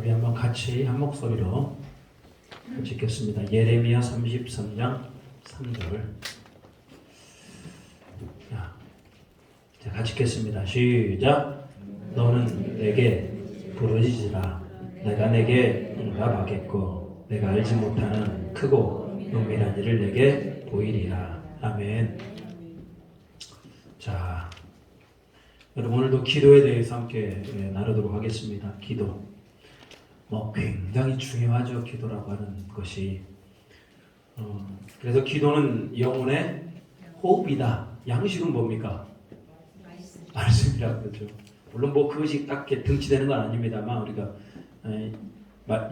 우리 한번 같이 한 목소리로 읽겠습니다. 예레미야 33장 3절. 자, 같이 읽겠습니다. 시작. 너는 내게 부르짖으라. 내가 내게 응답하겠고 내가 알지 못하는 크고 은밀한 일을 내게 보이리라. 아멘. 자, 여러분 오늘도 기도에 대해서 함께 나누도록 하겠습니다. 기도. 굉장히 중요하죠. 기도라고 하는 것이. 그래서 기도는 영혼의 호흡이다. 양식은 뭡니까? 말씀이라고 그러죠. 물론 그것이 딱 등치되는 건 아닙니다만 우리가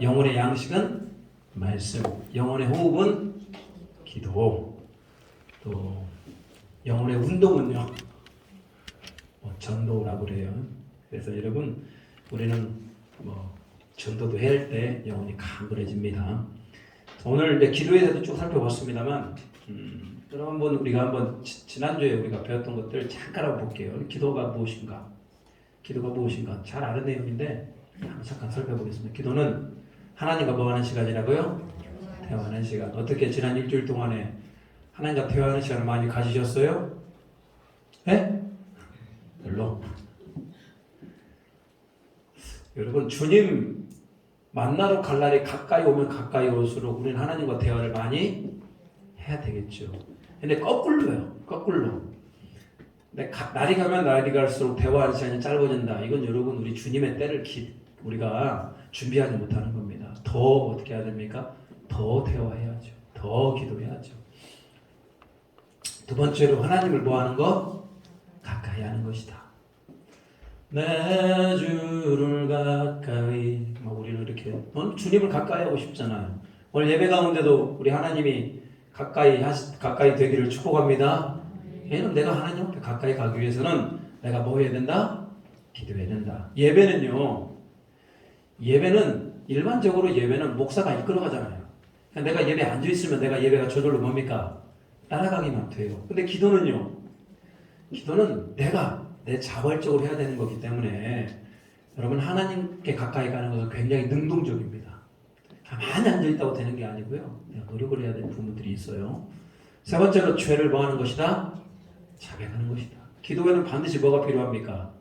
영혼의 양식은 말씀, 영혼의 호흡은 기도, 또 영혼의 운동은요 전도라고 그래요. 그래서 여러분 우리는 전도도 해야 할 때 영혼이 강건해집니다. 오늘 이제 기도에 대해서 쭉 살펴봤습니다만 여러분 우리가 한번 지난주에 우리가 배웠던 것들 잠깐 한번 볼게요. 기도가 무엇인가? 기도가 무엇인가? 잘 아는 내용인데 잠깐 살펴보겠습니다. 기도는 하나님과 뭐하는 시간이라고요? 대화하는 시간. 어떻게 지난 일주일 동안에 하나님과 대화하는 시간을 많이 가지셨어요? 네? 별로. 여러분 주님 만나러 갈 날이 가까이 오면 가까이 올수록 우리는 하나님과 대화를 많이 해야 되겠죠. 근데 거꾸로요. 거꾸로. 날이 가면 날이 갈수록 대화하는 시간이 짧아진다. 이건 여러분 우리 주님의 때를 우리가 준비하지 못하는 겁니다. 더 어떻게 해야 됩니까? 더 대화해야죠. 더 기도해야죠. 두 번째로 하나님을 뭐하는 것? 가까이 하는 것이다. 내 주를 가까이. 우리는 이렇게 주님을 가까이 하고 싶잖아요. 오늘 예배 가운데도 우리 하나님이 가까이 되기를 축복합니다. 얘는 내가 하나님 앞에 가까이 가기 위해서는 내가 뭐 해야 된다? 기도해야 된다. 예배는 일반적으로 예배는 목사가 이끌어가잖아요. 내가 예배 앉아 있으면 내가 예배가 저절로 뭡니까? 따라가기만 돼요. 근데 기도는 내가 내 자발적으로 해야 되는 거기 때문에 여러분 하나님께 가까이 가는 것은 굉장히 능동적입니다. 가만히 앉아있다고 되는 게 아니고요. 내가 노력을 해야 되는 부분들이 있어요. 세 번째로 죄를 뭐하는 것이다? 자백하는 것이다. 기도에는 반드시 뭐가 필요합니까?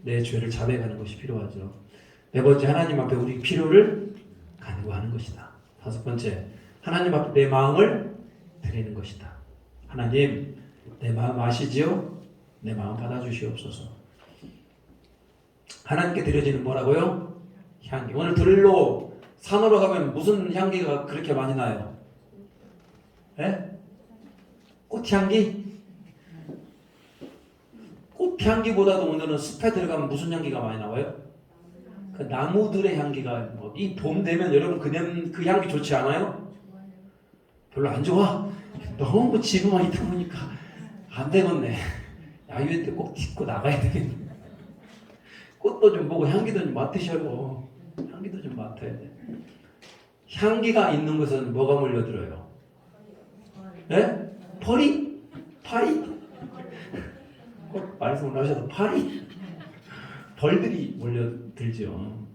내 죄를 자백하는 것이 필요하죠. 네 번째 하나님 앞에 우리 필요를 간구하는 것이다. 다섯 번째 하나님 앞에 내 마음을 드리는 것이다. 하나님 내 마음 아시지요? 내 마음 받아주시옵소서. 하나님께 드려지는 뭐라고요? 향기. 오늘 들로 산으로 가면 무슨 향기가 그렇게 많이 나요? 예? 꽃향기? 꽃향기보다도 오늘은 숲에 들어가면 무슨 향기가 많이 나와요? 그 나무들의 향기가 이 봄 되면 여러분 그 향기 좋지 않아요? 별로 안 좋아? 너무 집에만 있다 보니까 안 되겠네. 야유회 때 꼭 딛고 나가야 되겠네. 꽃도 좀 보고 향기도 좀 맡으셔요. 향기도 좀 맡아야 돼. 향기가 있는 것은 뭐가 몰려들어요? 네? 파리? 말씀을 하셔도 파리? 벌들이 몰려들죠.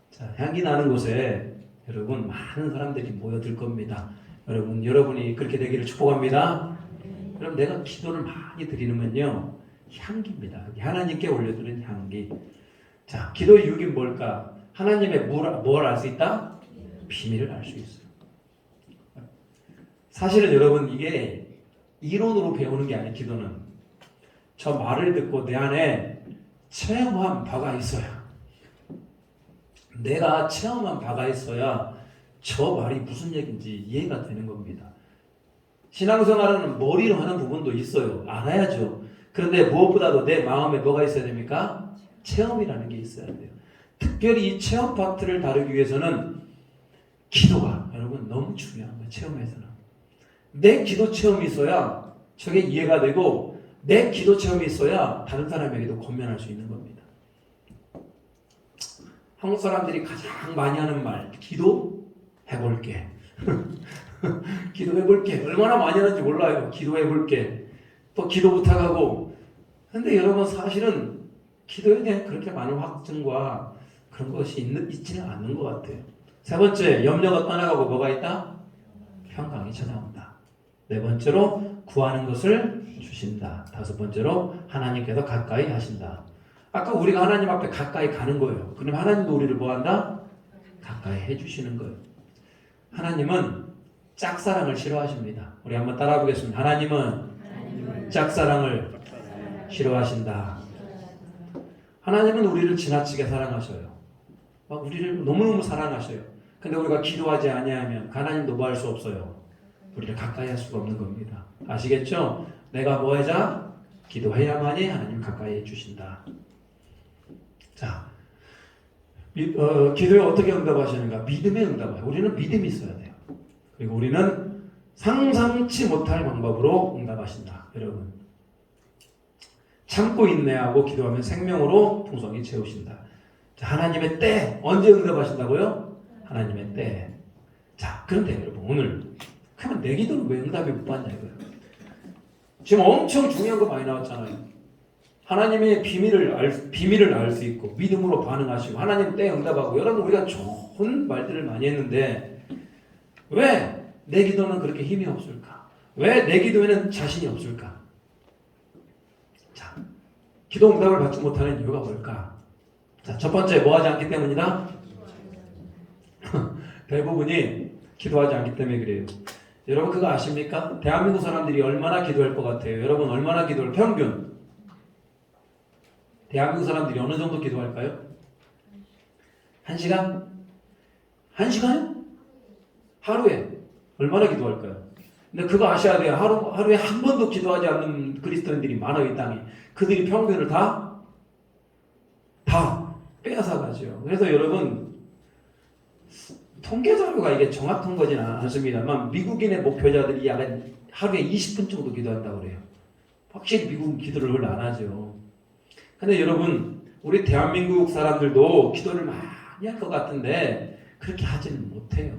자, 향기 나는 곳에 여러분 많은 사람들이 모여들 겁니다. 여러분이 그렇게 되기를 축복합니다. 그럼 내가 기도를 많이 드리면요 향기입니다. 하나님께 올려드리는 향기. 자, 기도의 유익이 뭘까? 하나님의 뭘 알 수 있다? 비밀을 알 수 있어요. 사실은 여러분 이게 이론으로 배우는 게 아니에요. 기도는 저 말을 듣고 내 안에 체험한 바가 있어야, 내가 체험한 바가 있어야 저 말이 무슨 얘기인지 이해가 되는 겁니다. 신앙생활은 머리로 하는 부분도 있어요. 알아야죠. 그런데 무엇보다도 내 마음에 뭐가 있어야 됩니까? 체험이라는 게 있어야 돼요. 특별히 이 체험 파트를 다루기 위해서는 기도가 여러분 너무 중요한 거예요. 체험에서는 내 기도 체험이 있어야 저게 이해가 되고 내 기도 체험이 있어야 다른 사람에게도 권면할 수 있는 겁니다. 한국 사람들이 가장 많이 하는 말, 기도해볼게. 기도해볼게. 얼마나 많이 하는지 몰라요. 기도해볼게. 또 기도 부탁하고. 근데 여러분 사실은 기도에 대한 그렇게 많은 확증과 그런 것이 있지는 않는 것 같아요. 세 번째, 염려가 떠나가고 뭐가 있다? 평강이 찾아온다. 네 번째로 구하는 것을 주신다. 다섯 번째로 하나님께서 가까이 하신다. 아까 우리가 하나님 앞에 가까이 가는 거예요. 그럼 하나님도 우리를 뭐한다? 가까이 해주시는 거예요. 하나님은 짝사랑을 싫어하십니다. 우리 한번 따라 보겠습니다. 하나님은 짝사랑을 싫어하신다. 하나님은 우리를 지나치게 사랑하셔요. 막 우리를 너무너무 사랑하셔요. 근데 우리가 기도하지 아니하면 하나님도 뭐 할 수 없어요. 우리를 가까이 할 수가 없는 겁니다. 아시겠죠? 내가 뭐 하자? 기도해야만이 하나님 가까이 해주신다. 자, 기도에 어떻게 응답하시는가? 믿음에 응답해요. 우리는 믿음이 있어야 돼요. 그리고 우리는 상상치 못할 방법으로 응답하신다. 여러분, 참고 인내하고 기도하면 생명으로 풍성히 채우신다. 자, 하나님의 때 언제 응답하신다고요? 하나님의 때. 자, 그런데 여러분 오늘 그러면 내 기도는 왜 응답이 못 받냐 이거예요. 지금 엄청 중요한 거 많이 나왔잖아요. 하나님의 비밀을 알 수 있고 믿음으로 반응하시고 하나님 때 응답하고 여러분 우리가 좋은 말들을 많이 했는데 왜 내 기도는 그렇게 힘이 없을까? 왜 내 기도에는 자신이 없을까? 자, 기도 응답을 받지 못하는 이유가 뭘까? 자, 첫 번째 뭐하지 않기 때문이다? 대부분이 기도하지 않기 때문에 그래요. 여러분 그거 아십니까? 대한민국 사람들이 얼마나 기도할 것 같아요? 여러분 얼마나 기도할 평균? 대한민국 사람들이 어느 정도 기도할까요? 1시간? 1시간요? 하루에 얼마나 기도할까요? 근데 그거 아셔야 돼요. 하루에 한 번도 기도하지 않는 그리스도인들이 많아요, 이 땅에. 그들이 평균을 다 빼앗아 가죠. 그래서 여러분 통계 자료가 이게 정확한 거지는 않습니다만 미국인의 목표자들이 약간 하루에 20분 정도 기도한다고 그래요. 확실히 미국은 기도를 별로 안 하죠. 근데 여러분 우리 대한민국 사람들도 기도를 많이 할 것 같은데 그렇게 하지는 못해요.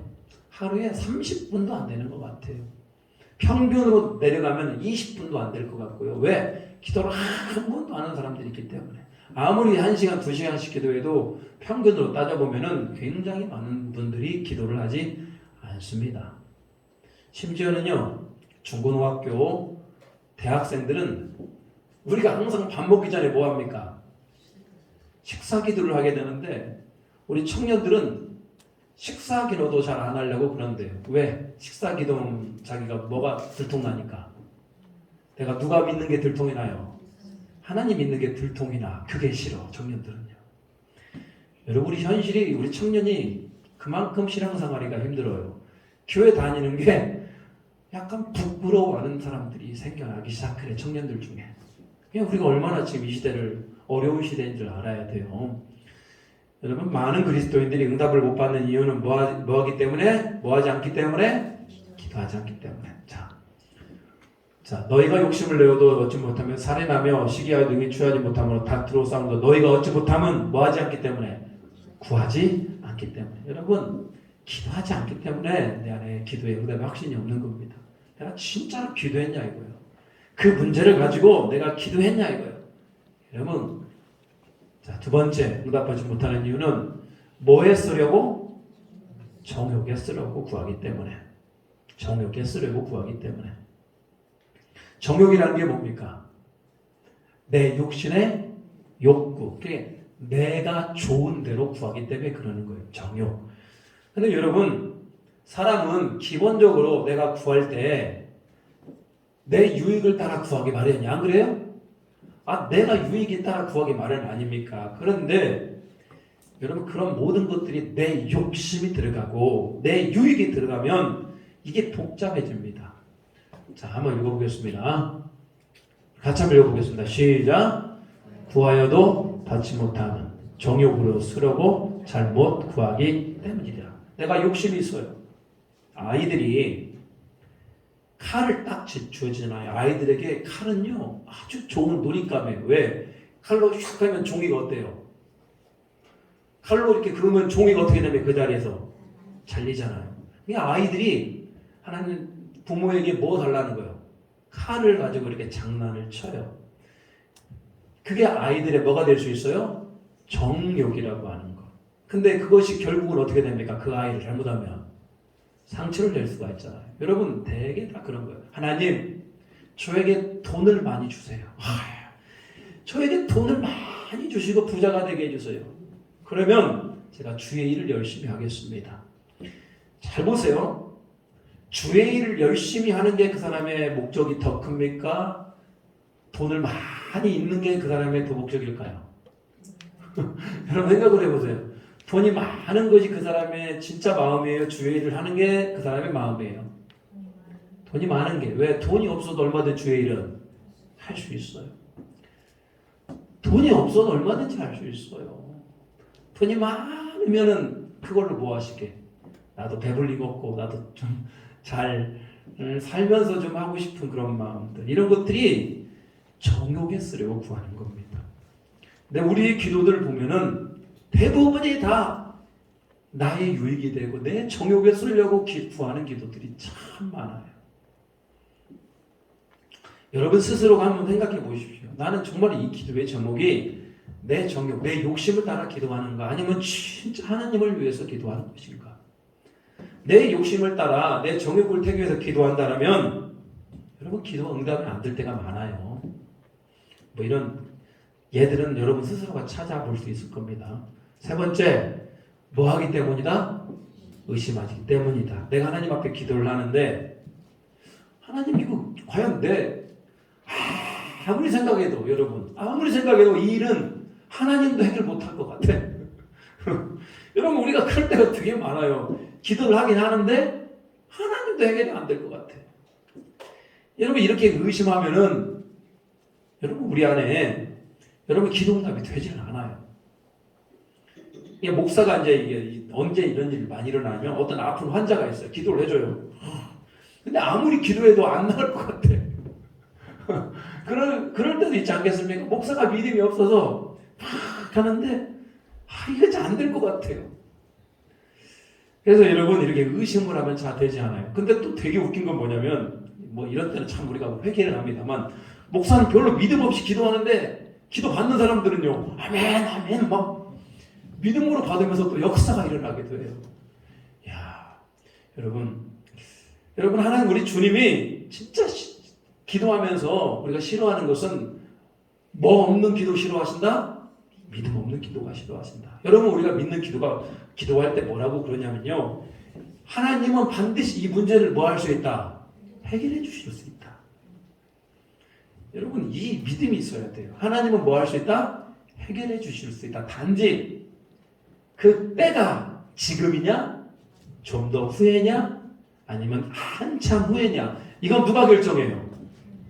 하루에 30분도 안 되는 것 같아요. 평균으로 내려가면 20분도 안 될 것 같고요. 왜? 기도를 한 번도 안 하는 사람들이 있기 때문에. 아무리 1시간, 2시간씩 기도해도 평균으로 따져보면 굉장히 많은 분들이 기도를 하지 않습니다. 심지어는요, 중고등학교, 대학생들은 우리가 항상 밥 먹기 전에 뭐 합니까? 식사 기도를 하게 되는데 우리 청년들은 식사 기도도 잘 안 하려고 그런데요. 왜? 식사 기도는 자기가 뭐가 들통나니까. 내가 누가 믿는 게 들통이 나요? 하나님 믿는 게 들통이 나. 그게 싫어. 청년들은요. 여러분 우리 현실이 우리 청년이 그만큼 신앙생활이가 힘들어요. 교회 다니는 게 약간 부끄러워하는 사람들이 생겨나기 시작해. 청년들 중에. 그냥 우리가 얼마나 지금 이 시대를 어려운 시대인 줄 알아야 돼요. 여러분 많은 그리스도인들이 응답을 못 받는 이유는 뭐하기 때문에? 뭐하지 않기 때문에? 기도하지 않기 때문에. 자, 너희가 욕심을 내어도 얻지 못하면 살인하며 시기하여 능히 취하지 못하므로 다투로 싸움도 너희가 얻지 못하면 뭐하지 않기 때문에? 구하지 않기 때문에. 여러분 기도하지 않기 때문에 내 안에 기도의 응답의 확신이 없는 겁니다. 내가 진짜로 기도했냐 이거예요. 그 문제를 가지고 내가 기도했냐 이거예요. 여러분 자, 두 번째 응답하지 못하는 이유는 뭐에 쓰려고? 정욕에 쓰려고 구하기 때문에. 정욕에 쓰려고 구하기 때문에. 정욕이라는 게 뭡니까? 내 육신의 욕구. 그게 내가 좋은 대로 구하기 때문에 그러는 거예요. 정욕. 근데 여러분 사람은 기본적으로 내가 구할 때 내 유익을 따라 구하기 마련이야. 안 그래요? 내가 유익에 따라 구하기 마련 아닙니까? 그런데 여러분 그런 모든 것들이 내 욕심이 들어가고 내 유익이 들어가면 이게 복잡해집니다. 자, 한번 읽어보겠습니다. 같이 한번 읽어보겠습니다. 시작. 구하여도 받지 못하는 정욕으로 쓰려고 잘못 구하기 때문이라. 내가 욕심이 있어요. 아이들이 칼을 딱 주어지잖아요. 아이들에게 칼은요 아주 좋은 놀잇감이에요. 왜? 칼로 슉 하면 종이가 어때요? 칼로 이렇게 그으면 종이가 어떻게 되면 그 자리에서 잘리잖아요. 그러니까 아이들이 하나님 부모에게 뭐 달라는 거예요? 칼을 가지고 이렇게 장난을 쳐요. 그게 아이들의 뭐가 될 수 있어요? 정욕이라고 하는 거. 근데 그것이 결국은 어떻게 됩니까? 그 아이를 잘못하면 상처를 낼 수가 있잖아요. 여러분 대개 다 그런 거예요. 하나님 저에게 돈을 많이 주세요. 저에게 돈을 많이 주시고 부자가 되게 해주세요. 그러면 제가 주의 일을 열심히 하겠습니다. 잘 보세요. 주의 일을 열심히 하는 게 그 사람의 목적이 더 큽니까? 돈을 많이 있는 게 그 사람의 더 목적일까요? 여러분 생각을 해보세요. 돈이 많은 것이 그 사람의 진짜 마음이에요? 주의 일을 하는 게 그 사람의 마음이에요? 돈이 많은 게. 왜? 돈이 없어도 얼마든지 주의 일은 할 수 있어요. 돈이 없어도 얼마든지 할 수 있어요. 돈이 많으면은 그걸로 뭐 하시게? 나도 배불리 먹고 나도 좀 잘 살면서 좀 하고 싶은 그런 마음들, 이런 것들이 정욕에 쓰려고 구하는 겁니다. 근데 우리의 기도들을 보면은 대부분이 다 나의 유익이 되고 내 정욕에 쓰려고 구하는 기도들이 참 많아요. 여러분 스스로가 한번 생각해 보십시오. 나는 정말 이 기도의 제목이 내 정욕, 내 욕심을 따라 기도하는가, 아니면 진짜 하나님을 위해서 기도하는 것인가? 내 욕심을 따라 내 정욕을 태기 위해서 기도한다면 여러분 기도가 응답이 안 될 때가 많아요. 뭐 이런 예들은 여러분 스스로가 찾아볼 수 있을 겁니다. 세 번째, 뭐 하기 때문이다? 의심하기 때문이다. 내가 하나님 앞에 기도를 하는데 하나님 이거 과연 아무리 생각해도, 여러분 아무리 생각해도 이 일은 하나님도 해결 못할 것 같아. 여러분 우리가 그럴 때가 되게 많아요. 기도를 하긴 하는데 하나님도 해결이 안 될 것 같아. 여러분 이렇게 의심하면은 여러분 우리 안에 여러분 기도응답이 되지는 않아요. 이게 목사가 이제 언제 이런 일이 많이 일어나면 어떤 아픈 환자가 있어요. 기도를 해줘요. 근데 아무리 기도해도 안 나을 것 같아. 그럴 때도 있지 않겠습니까? 목사가 믿음이 없어서 막 하는데 이게 잘 안 될 것 같아요. 그래서 여러분 이렇게 의심을 하면 잘 되지 않아요. 근데 또 되게 웃긴 건 뭐냐면, 뭐 이런 때는 참 우리가 회개를 합니다만, 목사는 별로 믿음 없이 기도하는데 기도 받는 사람들은요, 아멘 아멘 막 믿음으로 받으면서 또 역사가 일어나게 돼요. 야, 여러분 하나님 우리 주님이 진짜 기도하면서 우리가 싫어하는 것은 뭐 없는 기도 싫어하신다? 믿음 없는 기도가 싫어하신다. 여러분 우리가 믿는 기도할 때 뭐라고 그러냐면요, 하나님은 반드시 이 문제를 뭐 할 수 있다? 해결해 주실 수 있다. 여러분 이 믿음이 있어야 돼요. 하나님은 뭐 할 수 있다? 해결해 주실 수 있다. 단지 그 때가 지금이냐? 좀 더 후에냐? 아니면 한참 후에냐? 이건 누가 결정해요?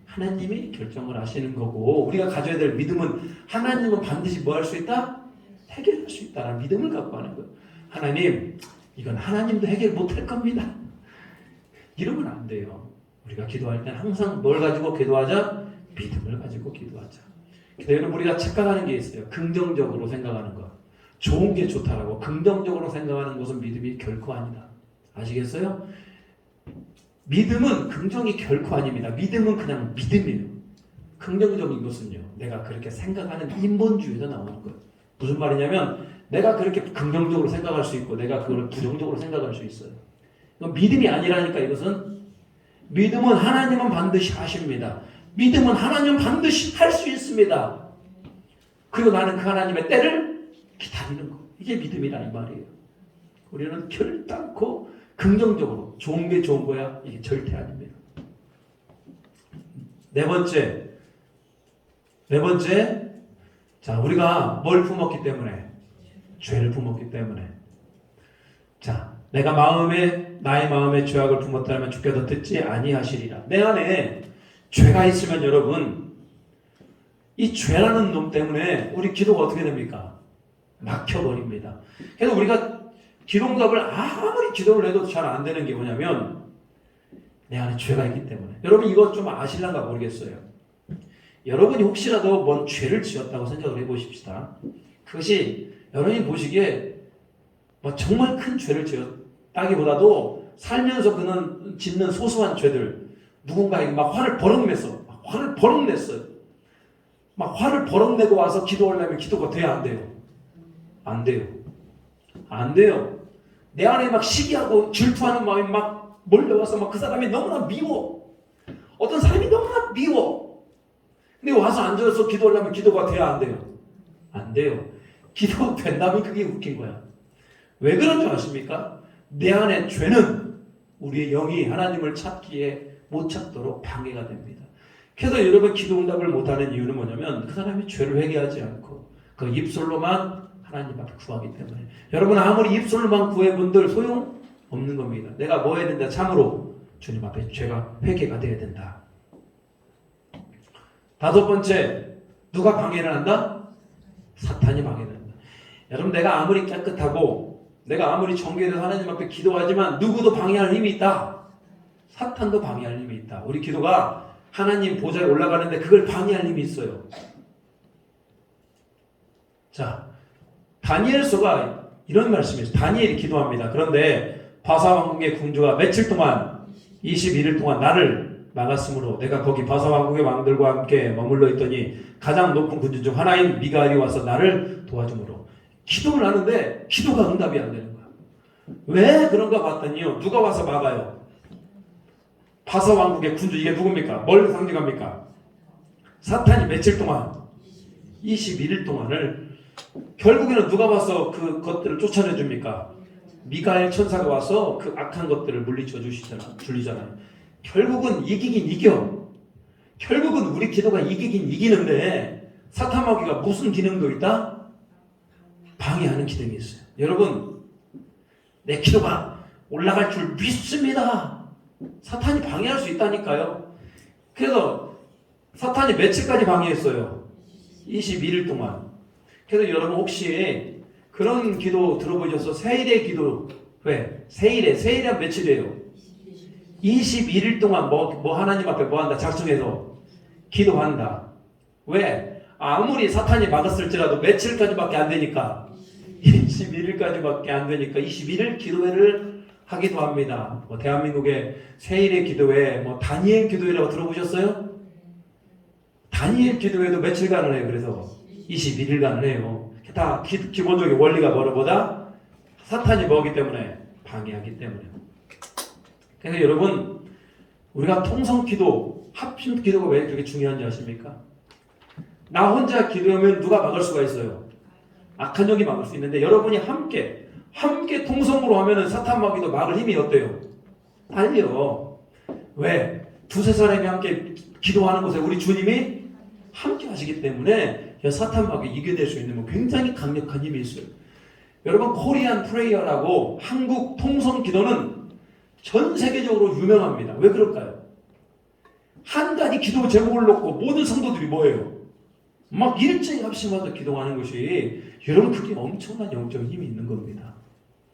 하나님이 결정을 하시는 거고, 우리가 가져야 될 믿음은 하나님은 반드시 뭐 할 수 있다? 해결할 수 있다라는 믿음을 갖고 하는 거예요. 하나님, 이건 하나님도 해결 못할 겁니다. 이러면 안 돼요. 우리가 기도할 때는 항상 뭘 가지고 기도하자? 믿음을 가지고 기도하자. 근데 여러분 우리가 착각하는 게 있어요. 긍정적으로 생각하는 거. 좋은 게 좋다라고 긍정적으로 생각하는 것은 믿음이 결코 아니다. 아시겠어요? 믿음은 긍정이 결코 아닙니다. 믿음은 그냥 믿음이에요. 긍정적인 것은요, 내가 그렇게 생각하는 인본주의에서 나오는 거예요. 무슨 말이냐면 내가 그렇게 긍정적으로 생각할 수 있고 내가 그걸 부정적으로 생각할 수 있어요. 이건 믿음이 아니라니까. 이것은 믿음은 하나님은 반드시 하십니다. 믿음은 하나님은 반드시 할 수 있습니다. 그리고 나는 그 하나님의 때를 기다리는 거. 이게 믿음이라 이 말이에요. 우리는 결단코 긍정적으로 좋은 게 좋은 거야? 이게 절대 아닙니다. 네 번째, 자, 우리가 뭘 품었기 때문에? 죄를 품었기 때문에. 자, 내가 나의 마음에 죄악을 품었다면 주께서 듣지 아니하시리라. 내 안에 죄가 있으면 여러분, 이 죄라는 놈 때문에 우리 기도가 어떻게 됩니까? 막혀버립니다. 그래서 우리가 기도응답을 아무리 기도를 해도 잘 안 되는 게 뭐냐면 내 안에 죄가 있기 때문에. 여러분 이거 좀 아실란가 모르겠어요. 여러분이 혹시라도 뭔 죄를 지었다고 생각을 해보십시다. 그것이 여러분이 보시기에 뭐 정말 큰 죄를 지었다기보다도 살면서 그는 짓는 소소한 죄들, 누군가에게 막 화를 버럭 냈어요. 막 화를 버럭 내고 와서 기도하려면 기도가 돼야 안 돼요? 안 돼요. 안 돼요. 내 안에 막 시기하고 질투하는 마음이 막 몰려와서 막 그 사람이 너무나 미워. 어떤 사람이 너무나 미워. 근데 와서 앉아서 기도하려면 기도가 돼야 안 돼요? 안 돼요. 기도 된다면 그게 웃긴 거야. 왜 그런 줄 아십니까? 내 안에 죄는 우리의 영이 하나님을 찾기에 못 찾도록 방해가 됩니다. 그래서 여러분 기도 응답을 못하는 이유는 뭐냐면 그 사람이 죄를 회개하지 않고 그 입술로만 하나님 앞에 구하기 때문에. 여러분 아무리 입술로만 구해본들 소용없는 겁니다. 내가 뭐 해야 된다? 참으로 주님 앞에 죄가 회개가 돼야 된다. 다섯 번째, 누가 방해를 한다? 사탄이 방해를 한다. 여러분 내가 아무리 깨끗하고 내가 아무리 정결해서 하나님 앞에 기도하지만 누구도 방해할 힘이 있다. 사탄도 방해할 힘이 있다. 우리 기도가 하나님 보좌에 올라가는데 그걸 방해할 힘이 있어요. 자, 다니엘서가 이런 말씀이에요. 다니엘이 기도합니다. 그런데 바사왕국의 궁주가 며칠 동안 21일 동안 나를 막았으므로 내가 거기 바사왕국의 왕들과 함께 머물러 있더니 가장 높은 군주 중 하나인 미가엘이 와서 나를 도와주므로. 기도를 하는데 기도가 응답이 안 되는 거야. 왜 그런가 봤더니요. 누가 와서 막아요? 바사왕국의 군주. 이게 누굽니까? 뭘 상징합니까? 사탄이 며칠 동안 21일 동안을 결국에는 누가 와서 그것들을 쫓아내 줍니까? 미가엘 천사가 와서 그 악한 것들을 물리쳐 주시잖아요. 결국은 이기긴 이겨. 결국은 우리 기도가 이기긴 이기는데 사탄 마귀가 무슨 기능도 있다? 방해하는 기능이 있어요. 여러분 내 기도가 올라갈 줄 믿습니다. 사탄이 방해할 수 있다니까요. 그래서 사탄이 며칠까지 방해했어요? 21일 동안. 그래서 여러분 혹시 그런 기도 들어보셔서 세일의 기도회, 세일은 며칠이에요? 21일 동안 뭐 하나님 앞에 뭐 한다? 작정해서 기도한다. 왜? 아무리 사탄이 막았을지라도 며칠까지밖에 안 되니까 21일까지밖에 안 되니까 21일 기도회를 하기도 합니다. 뭐 대한민국의 세일의 기도회, 뭐 다니엘 기도회라고 들어보셨어요? 다니엘 기도회도 며칠간을 해요. 그래서 21일간을 해요. 다 기본적인 원리가 뭐보다 사탄이 뭐기 때문에 방해하기 때문에. 그래서 여러분 우리가 통성기도, 합심기도가 왜 그렇게 중요한지 아십니까? 나 혼자 기도하면 누가 막을 수가 있어요? 악한 영이 막을 수 있는데 여러분이 함께 통성으로 하면은 사탄 마귀도 막을 힘이 어때요? 달려. 왜? 두세 사람이 함께 기도하는 곳에 우리 주님이 함께 하시기 때문에 사탄 마귀 이겨낼 수 있는 굉장히 강력한 힘이 있어요. 여러분 코리안 프레이어라고 한국 통성 기도는 전 세계적으로 유명합니다. 왜 그럴까요? 한 가지 기도 제목을 놓고 모든 성도들이 뭐예요? 막 일제히 합심해서 기도하는 것이 여러분 그게 엄청난 영적인 힘이 있는 겁니다.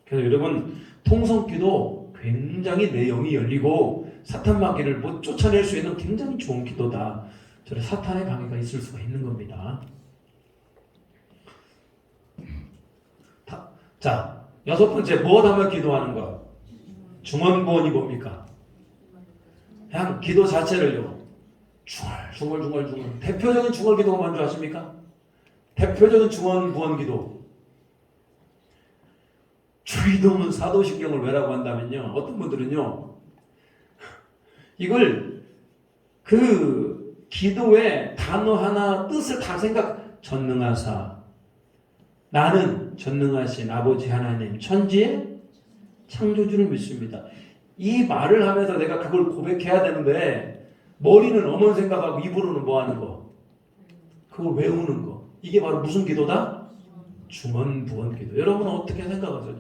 그래서 여러분 통성기도 굉장히 내 영이 열리고 사탄 마귀를 못 쫓아낼 수 있는 굉장히 좋은 기도다. 저는 사탄의 방해가 있을 수가 있는 겁니다. 자, 여섯 번째 무엇하며 기도하는 것? 중언부언이 뭡니까? 그냥 기도 자체를요. 중얼. 대표적인 중얼 기도가 뭔지 아십니까? 대표적인 중언부언 기도. 주의도문 사도신경을 왜라고 한다면요. 어떤 분들은요. 이걸 그 기도의 단어 하나 뜻을 다 전능하사 나는 전능하신 아버지 하나님 천지의 창조주를 믿습니다. 이 말을 하면서 내가 그걸 고백해야 되는데 머리는 어머니 생각하고 입으로는 뭐 하는 거? 그걸 외우는 거. 이게 바로 무슨 기도다? 중언부언 기도. 여러분은 어떻게 생각하세요?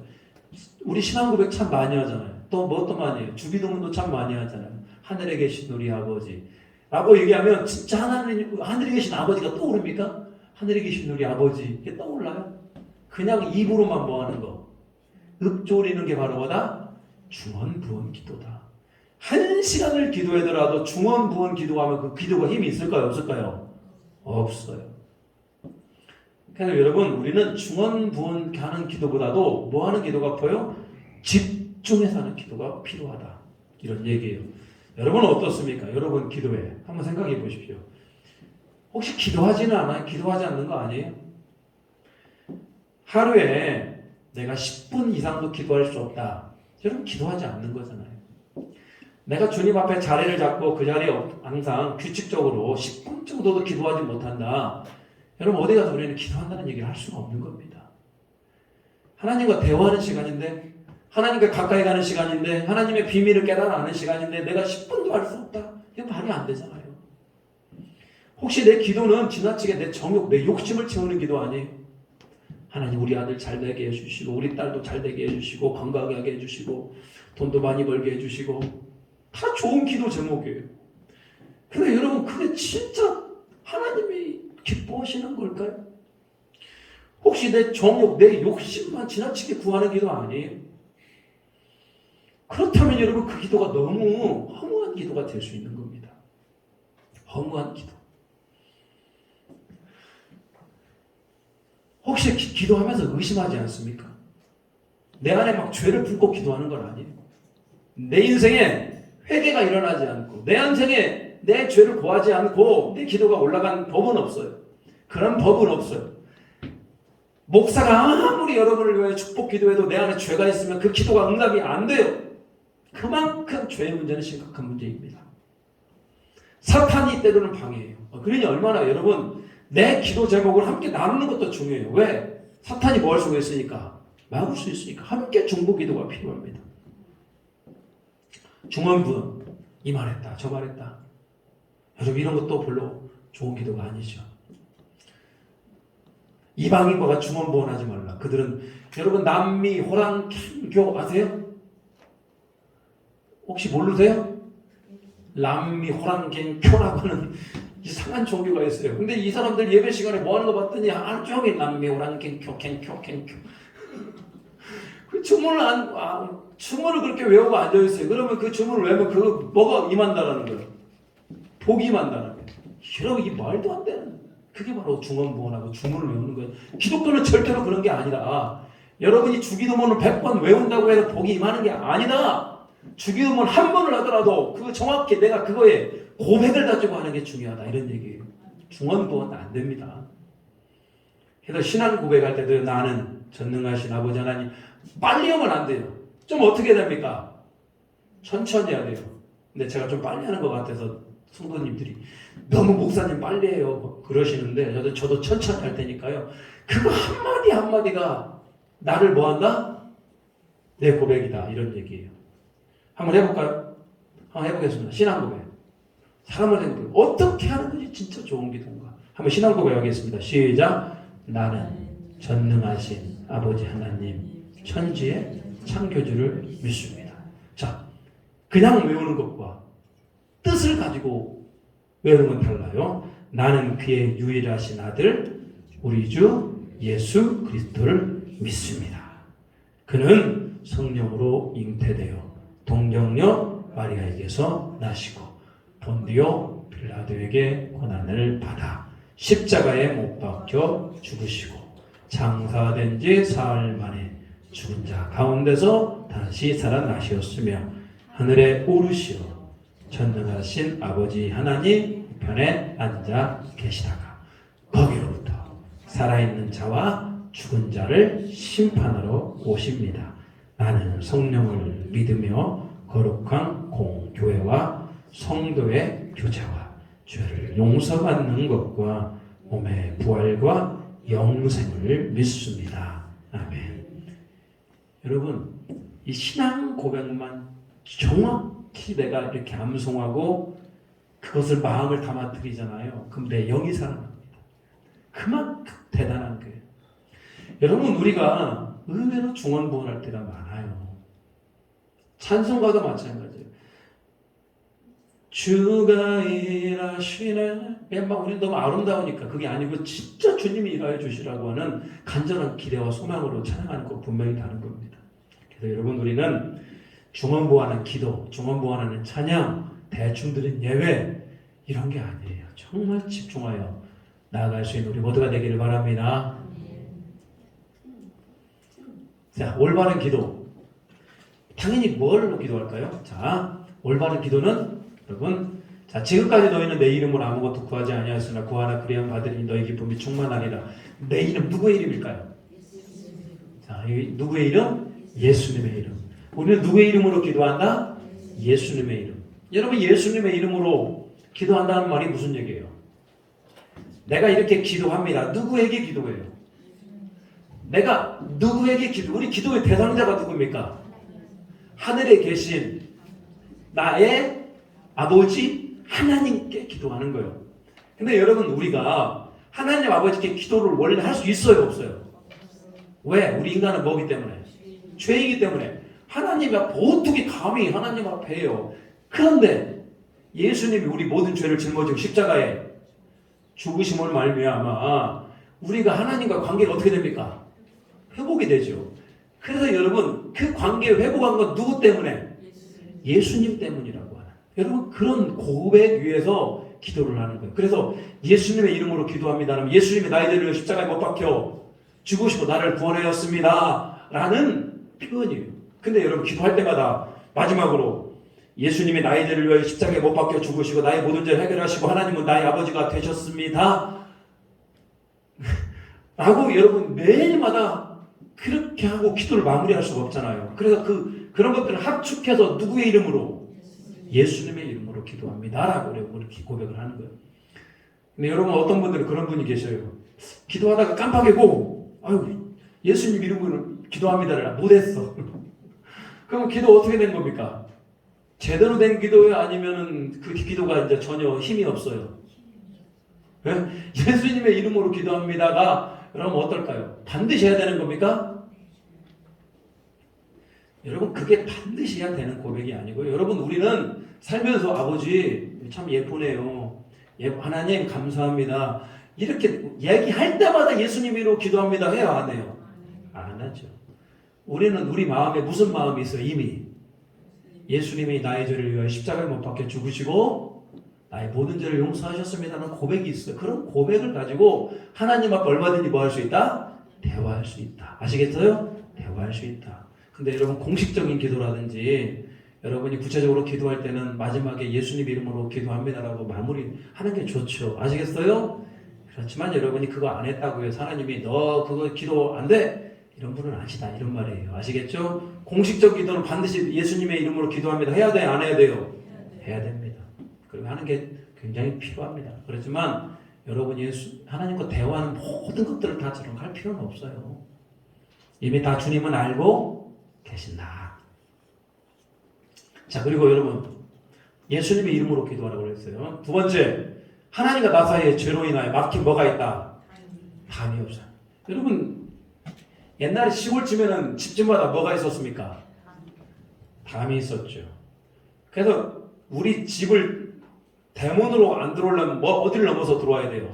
우리 신앙 고백 참 많이 하잖아요. 또 뭐 많이 해요? 주기도문도 참 많이 하잖아요. 하늘에 계신 우리 아버지 라고 얘기하면 진짜 하늘에 계신 아버지가 떠오릅니까? 하늘에 계신 우리 아버지 이게 떠올라요? 그냥 입으로만 뭐 하는 거? 읊조리는 게 바로 뭐다? 중언부언 기도다. 1시간을 기도하더라도 중언부언 기도하면 그 기도가 힘이 있을까요? 없을까요? 없어요. 그래서 여러분 우리는 중언부언 하는 기도보다도 뭐 하는 기도가 커요? 집중해서 하는 기도가 필요하다. 이런 얘기예요. 여러분은 어떻습니까? 여러분 기도해. 한번 생각해 보십시오. 혹시 기도하지는 않아요? 기도하지 않는 거 아니에요? 하루에 내가 10분 이상도 기도할 수 없다. 여러분 기도하지 않는 거잖아요. 내가 주님 앞에 자리를 잡고 그 자리에 항상 규칙적으로 10분 정도도 기도하지 못한다. 여러분 어디 가서 우리는 기도한다는 얘기를 할 수가 없는 겁니다. 하나님과 대화하는 시간인데, 하나님과 가까이 가는 시간인데, 하나님의 비밀을 깨달아가는 시간인데 내가 10분도 할 수 없다? 이거 말이 안 되잖아요. 혹시 내 기도는 지나치게 내 정욕, 내 욕심을 채우는 기도 아니에요? 하나님 우리 아들 잘 되게 해주시고 우리 딸도 잘 되게 해주시고 건강하게 해주시고 돈도 많이 벌게 해주시고 다 좋은 기도 제목이에요. 근데 여러분 그게 진짜 하나님이 기뻐하시는 걸까요? 혹시 내 정욕, 내 욕심만 지나치게 구하는 기도 아니에요? 그렇다면 여러분 그 기도가 너무 허무한 기도가 될 수 있는 겁니다. 허무한 기도. 혹시 기도하면서 의심하지 않습니까? 내 안에 막 죄를 품고 기도하는 건 아니에요. 내 인생에 회개가 일어나지 않고 내 인생에 내 죄를 고하지 않고 내 기도가 올라간 법은 없어요. 그런 법은 없어요. 목사가 아무리 여러분을 위해 축복 기도해도 내 안에 죄가 있으면 그 기도가 응답이 안 돼요. 그만큼 죄의 문제는 심각한 문제입니다. 사탄이 때로는 방해해요. 그러니 얼마나 여러분 내 기도 제목을 함께 나누는 것도 중요해요. 왜? 사탄이 뭐 할 수가 있으니까, 막을 수 있으니까 함께 중보 기도가 필요합니다. 중언부언, 이 말했다 저 말했다. 여러분 이런 것도 별로 좋은 기도가 아니죠. 이방인과 중언부언하지 말라. 그들은 여러분 남미 호랑 캔교 아세요? 혹시 모르세요? 남미 호랑 캔교라고 하는 이상한 종교가 있어요. 근데 이 사람들 예배 시간에 뭐 하는 거 봤더니 하루 종일 남미 호랑 캔교 그 주문을 그렇게 외우고 앉아있어요. 그러면 그 주문을 외우면 그 뭐가 임한다라는 거예요. 복이 임한다는 거예요. 여러분 이 말도 안 되는, 그게 바로 중언부언하고 주문을 외우는 거예요. 기독교는 절대로 그런 게 아니라, 여러분이 주기도문을 100번 외운다고 해서 복이 임하는 게 아니다. 주기도문 한 번을 하더라도 그 정확히 내가 그거에 고백을 가지고 하는 게 중요하다, 이런 얘기예요. 중언부언 안 됩니다. 그래서 신앙 고백할 때도 나는 전능하신 아버지 하나님, 빨리 하면 안 돼요. 좀 어떻게 됩니까? 천천히 해야 돼요. 근데 제가 좀 빨리 하는 것 같아서 성도님들이 너무 목사님 빨리 해요 그러시는데, 저도 천천히 할 테니까요. 그거 한마디 한마디가 나를 뭐한다? 내 고백이다, 이런 얘기예요. 한번 해볼까요? 한번 해보겠습니다. 신앙 고백. 사람을 생각해 어떻게 하는 것이 진짜 좋은 기도인가? 한번 신앙 고백 하겠습니다. 시작. 나는 전능하신 아버지 하나님 천지의 창조주를 믿습니다. 자, 그냥 외우는 것과 뜻을 가지고 외우는 건 달라요. 나는 그의 유일하신 아들 우리 주 예수 그리스도를 믿습니다. 그는 성령으로 잉태되어 동정녀 마리아에게서 나시고 본디오 빌라도에게 고난을 받아 십자가에 못 박혀 죽으시고 장사된 지 사흘 만에 죽은 자 가운데서 다시 살아나셨으며 하늘에 오르시어 전능하신 아버지 하나님 편에 앉아 계시다가 거기로부터 살아있는 자와 죽은 자를 심판하러 오십니다. 나는 성령을 믿으며 거룩한 공교회와 성도의 교제와 죄를 용서받는 것과 몸의 부활과 영생을 믿습니다. 아멘. 여러분, 이 신앙 고백만 정확히 내가 이렇게 암송하고 그것을 마음을 담아드리잖아요. 그럼 내 영이 살아납니다. 그만큼 대단한 거예요. 여러분, 우리가 의외로 중언부언할 때가 많아요. 찬송가도 마찬가지예요. 주가 일하시네. 막 우리 너무 아름다우니까 그게 아니고 진짜 주님이 일하여 주시라고 하는 간절한 기대와 소망으로 찬양하는 것 분명히 다른 겁니다. 그래서 여러분, 우리는 중언부언하는 기도, 중언부언하는 찬양, 대충 들은 예외 이런 게 아니에요. 정말 집중하여 나아갈 수 있는 우리 모두가 되기를 바랍니다. 자, 올바른 기도. 당연히 뭘로 기도할까요? 자, 올바른 기도는 여러분, 자, 지금까지 너희는 내 이름으로 아무것도 구하지 아니하였으나 구하나 그리하면 받으리니 너희 기쁨이 충만하리라. 내 이름 누구의 이름일까요? 자, 누구의 이름? 예수님의 이름. 우리는 누구의 이름으로 기도한다? 예수님의 이름. 여러분, 예수님의 이름으로 기도한다는 말이 무슨 얘기예요? 내가 이렇게 기도합니다. 누구에게 기도해요? 내가 누구에게 우리 기도의 대상자가 누굽니까? 하늘에 계신 나의 아버지 하나님께 기도하는 거예요. 근데 여러분, 우리가 하나님 아버지께 기도를 원래 할 수 있어요, 없어요? 왜? 우리 인간은 뭐기 때문에? 죄이기 때문에. 하나님이 어떻게 감히 하나님 앞에 해요? 그런데 예수님이 우리 모든 죄를 짊어지고 십자가에 죽으심을 말미암아 우리가 하나님과 관계가 어떻게 됩니까? 회복이 되죠. 그래서 여러분, 그 관계 회복한 건 누구 때문에? 예수님 때문이라고 하는. 여러분, 그런 고백 위에서 기도를 하는 거예요. 그래서 예수님의 이름으로 기도합니다는 예수님이 나의 죄를 위해 십자가에 못 박혀 죽으시고 나를 구원하였습니다 라는 표현이에요. 근데 여러분, 기도할 때마다 마지막으로 예수님이 나의 죄를 위해 십자가에 못 박혀 죽으시고 나의 모든 죄를 해결하시고 하나님은 나의 아버지가 되셨습니다 라고 여러분 매일마다 그렇게 하고 기도를 마무리할 수가 없잖아요. 그래서 그런 것들을 합축해서 누구의 이름으로? 예수님의 이름으로 기도합니다 라고 이렇게 고백을 하는 거예요. 근데 여러분, 어떤 분들은 그런 분이 계셔요. 기도하다가 깜빡이고 예수님 이름으로 기도합니다를 못했어. 그럼 기도 어떻게 된 겁니까? 제대로 된 기도예요? 아니면은 그 기도가 이제 전혀 힘이 없어요? 네? 예수님의 이름으로 기도합니다가 그럼 어떨까요? 반드시 해야 되는 겁니까? 여러분, 그게 반드시 해야 되는 고백이 아니고요. 여러분, 우리는 살면서 아버지 참 예쁘네요. 하나님 감사합니다. 이렇게 얘기할 때마다 예수님 이름으로 기도합니다 해요, 안 해요? 안 하죠. 우리는 우리 마음에 무슨 마음이 있어요? 이미 예수님이 나의 죄를 위하여 십자가에 못 박혀 죽으시고 나의 모든 죄를 용서하셨습니다는 고백이 있어요. 그런 고백을 가지고 하나님 앞에 얼마든지 뭐 할 수 있다? 대화할 수 있다. 아시겠어요? 대화할 수 있다. 근데 여러분, 공식적인 기도라든지 여러분이 구체적으로 기도할 때는 마지막에 예수님 이름으로 기도합니다라고 마무리하는 게 좋죠. 아시겠어요? 그렇지만 여러분이 그거 안 했다고 해서 하나님이 너 그거 기도 안 돼? 이런 분은 아니다, 이런 말이에요. 아시겠죠? 공식적 기도는 반드시 예수님의 이름으로 기도합니다. 해야 돼요? 안 해야 돼요? 해야 됩니다. 그리고 하는 게 굉장히 필요합니다. 그렇지만 여러분이 하나님과 대화하는 모든 것들을 다 저런 할 필요는 없어요. 이미 다 주님은 알고 계신다. 자, 그리고 여러분, 예수님의 이름으로 기도하라고 했어요. 두 번째, 하나님과 나 사이에 죄로 인하여 막힌 뭐가 있다? 담이 없어요. 여러분, 옛날에 시골쯤에는 집집마다 뭐가 있었습니까? 담이 있었죠. 그래서 우리 집을 대문으로 안 들어오려면 어디를 넘어서 들어와야 돼요?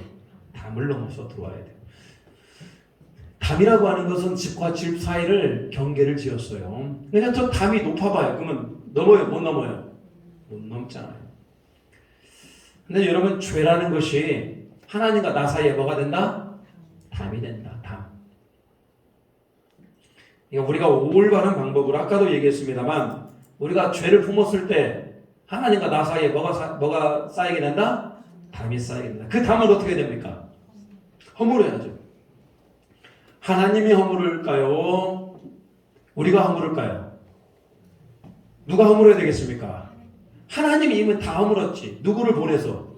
담을 넘어서 들어와야 돼요. 담이라고 하는 것은 집과 집 사이를 경계를 지었어요. 그냥 저 담이 높아봐요. 그러면 넘어요? 못 넘어요? 못 넘잖아요. 근데 여러분, 죄라는 것이 하나님과 나 사이에 뭐가 된다? 담이 된다. 담. 그러니까 우리가 올바른 방법으로 아까도 얘기했습니다만 우리가 죄를 품었을 때 하나님과 나 사이에 뭐가 쌓이게 된다? 담이 쌓이게 된다. 그 담을 어떻게 됩니까? 허물어야죠. 하나님이 허물을까요? 우리가 허물을까요? 누가 허물어야 되겠습니까? 하나님이 이미 다 허물었지. 누구를 보내서?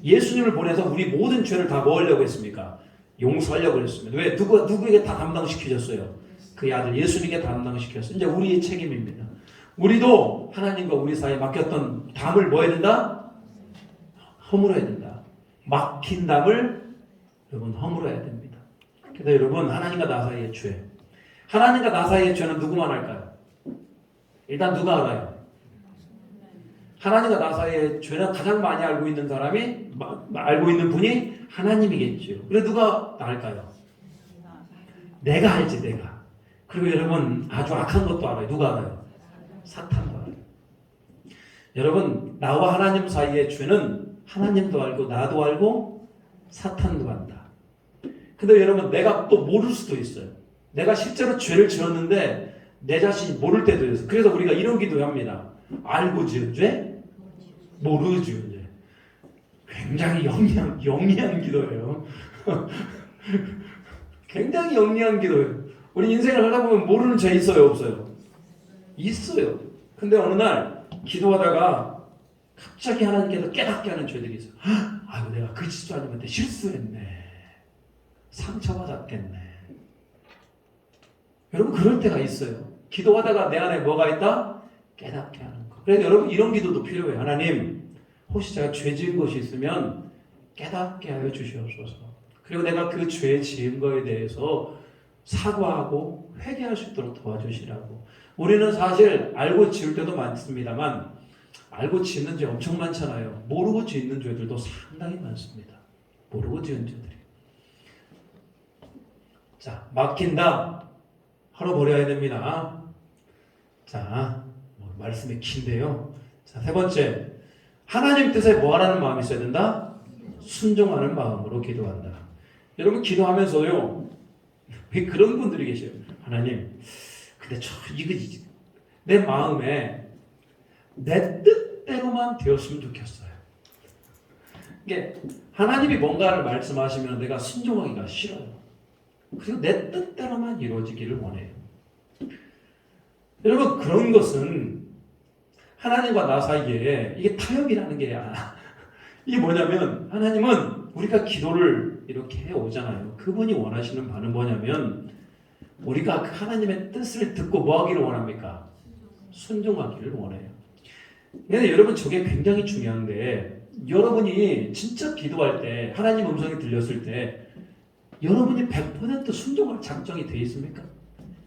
예수님을 보내서 우리 모든 죄를 다 뭐 하려고 했습니까? 용서하려고 했습니다. 왜? 누구에게 다 담당시키셨어요? 그의 아들 예수님께 담당시켰어요. 이제 우리의 책임입니다. 우리도 하나님과 우리 사이에 막혔던 담을 뭐 해야 된다? 허물어야 된다. 막힌 담을 여러분 허물어야 됩니다. 그래서 여러분, 하나님과 나 사이의 죄. 하나님과 나 사이의 죄는 누구만 알까요? 일단 누가 알아요? 하나님과 나 사이의 죄는 가장 많이 알고 있는 사람이 알고 있는 분이 하나님이겠죠. 그래 누가 알까요? 내가 알지, 내가. 그리고 여러분, 아주 악한 것도 알아요. 누가 알아요? 사탄도 알아요. 여러분, 나와 하나님 사이의 죄는 하나님도 알고 나도 알고 사탄도 안다. 근데 여러분, 내가 또 모를 수도 있어요. 내가 실제로 죄를 지었는데 내 자신이 모를 때도 있어요. 그래서 우리가 이런 기도합니다. 알고 지은 죄, 모르고 지은 죄. 굉장히 영리한 기도예요. 굉장히 영리한 기도예요. 우리 인생을 하다 보면 모르는 죄 있어요, 없어요? 있어요. 근데 어느 날 기도하다가 갑자기 하나님께서 깨닫게 하는 죄들이 있어요. 아이고 내가 그 집사님한테 실수했네. 상처받았겠네. 여러분 그럴 때가 있어요. 기도하다가 내 안에 뭐가 있다? 깨닫게 하는 거. 그래서 여러분 이런 기도도 필요해요. 하나님 혹시 제가 죄 지은 것이 있으면 깨닫게 하여 주시옵소서. 그리고 내가 그 죄 지은 거에 대해서 사과하고 회개할 수 있도록 도와주시라고. 우리는 사실 알고 지을 때도 많습니다만 알고 짓는 죄 엄청 많잖아요. 모르고 짓는 죄들도 상당히 많습니다. 모르고 지은 죄들이. 자, 막힌다. 헐어버려야 됩니다. 자, 말씀이 긴데요. 자, 세 번째. 하나님 뜻에 뭐하라는 마음이 있어야 된다? 순종하는 마음으로 기도한다. 여러분 기도하면서요. 왜 그런 분들이 계셔요. 하나님, 근데 이거 내 마음에 내 뜻대로만 되었으면 좋겠어요. 이게 하나님이 뭔가를 말씀하시면 내가 순종하기가 싫어요. 그리고 내 뜻대로만 이루어지기를 원해요. 여러분 그런 것은 하나님과 나 사이에 이게 타협이라는 게 이게 뭐냐면 하나님은 우리가 기도를 이렇게 해오잖아요. 그분이 원하시는 바는 뭐냐면 우리가 하나님의 뜻을 듣고 뭐 하기를 원합니까? 순종하기를 원해요. 근데 여러분 저게 굉장히 중요한데 여러분이 진짜 기도할 때 하나님 음성이 들렸을 때 여러분이 100% 순종할 작정이 되어 있습니까?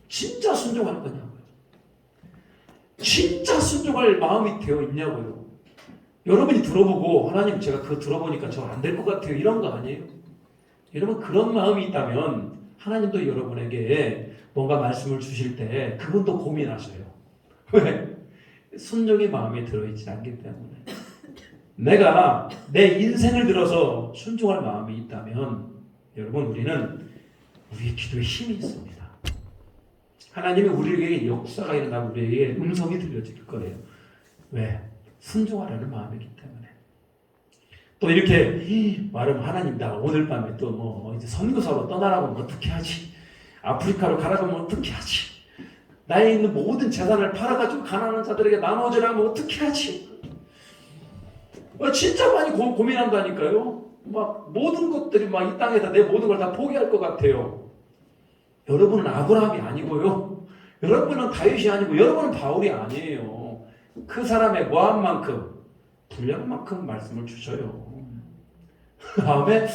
진짜 순종할 거냐고요. 진짜 순종할 마음이 되어 있냐고요. 여러분이 들어보고 하나님 제가 그거 들어보니까 저 안 될 것 같아요. 이런 거 아니에요. 여러분 그런 마음이 있다면 하나님도 여러분에게 뭔가 말씀을 주실 때 그분도 고민하셔요. 왜? 순종의 마음이 들어있지 않기 때문에. 내가 내 인생을 들어서 순종할 마음이 있다면 여러분 우리는 우리의 기도에 힘이 있습니다. 하나님이 우리에게 역사가 일어나고 우리에게 음성이 들려질 거예요. 왜? 순종하라는 마음이기 때문에. 또 이렇게 말하면 하나님 나 오늘 밤에 또 뭐 이제 선교사로 떠나라고 하면 어떻게 하지? 아프리카로 가라고 하면 어떻게 하지? 나에 있는 모든 재산을 팔아가지고 가난한 자들에게 나눠주라면 어떻게 하지? 진짜 많이 고민한다니까요. 막 모든 것들이 막 이 땅에다 내 모든 걸 다 포기할 것 같아요. 여러분은 아브라함이 아니고요. 여러분은 다윗이 아니고 여러분은 바울이 아니에요. 그 사람의 뭐한 만큼 분량만큼 말씀을 주셔요. 다음에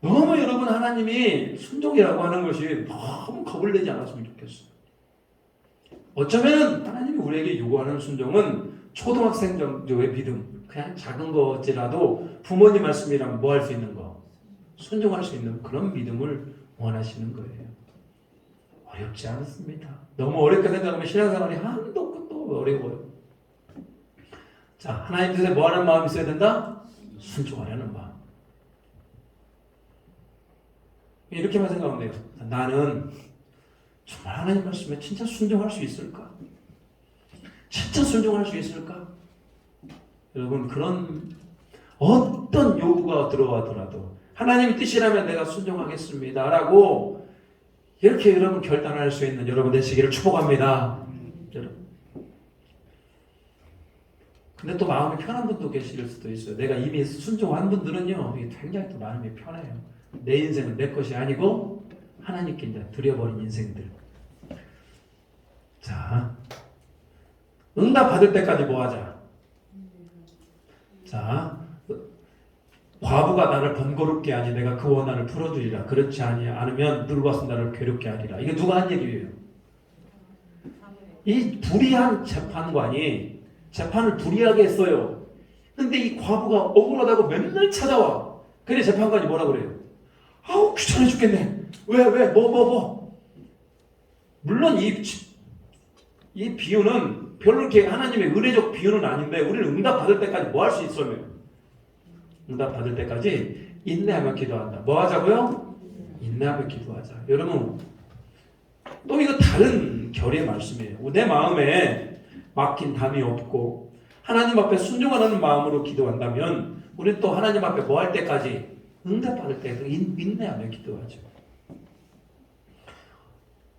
너무 여러분 하나님이 순종이라고 하는 것이 너무 겁을 내지 않았으면 좋겠어요. 어쩌면 하나님이 우리에게 요구하는 순종은 초등학생 정도의 믿음, 그냥 작은 것이라도 부모님 말씀이라면 뭐 할 수 있는 거, 순종할 수 있는 그런 믿음을 원하시는 거예요. 어렵지 않습니다. 너무 어렵게 생각하면 신앙생활이 한도 끝도 어려워요. 자, 하나님 뜻에 뭐 하는 마음이 있어야 된다? 순종하려는 마음. 이렇게만 생각하면 돼요. 나는 정말 하나님 말씀에 진짜 순종할 수 있을까? 진짜 순종할 수 있을까? 여러분 그런 어떤 요구가 들어가더라도 하나님의 뜻이라면 내가 순종하겠습니다 라고 이렇게 여러분 결단할 수 있는 여러분 되시기를 축복합니다. 여러분. 근데 또 마음이 편한 분도 계실 수도 있어요. 내가 이미 순종한 분들은요 굉장히 또 마음이 편해요. 내 인생은 내 것이 아니고 하나님께 이제 드려버린 인생들. 자, 응답 받을 때까지 뭐 하자? 자, 과부가 나를 번거롭게 하니 내가 그 원한을 풀어주리라. 그렇지 않으면 늙어서 나를 괴롭게 하리라. 이게 누가 한 얘기예요? 이 불의한 재판관이 재판을 불의하게 했어요. 근데 이 과부가 억울하다고 맨날 찾아와. 그래 재판관이 뭐라 그래요? 아우 귀찮아 죽겠네. 왜 뭐. 물론 이 비유는 별로 이렇게 하나님의 의례적 비유는 아닌데 우리는 응답 받을 때까지 뭐 할 수 있어요? 응답 받을 때까지 인내하며 기도한다. 뭐 하자고요? 인내하며 기도하자. 여러분 또 이거 다른 결의 말씀이에요. 내 마음에 막힌 담이 없고 하나님 앞에 순종하는 마음으로 기도한다면 우리는 또 하나님 앞에 뭐 할 때까지 응답 받을 때까지 인내하며 기도하죠.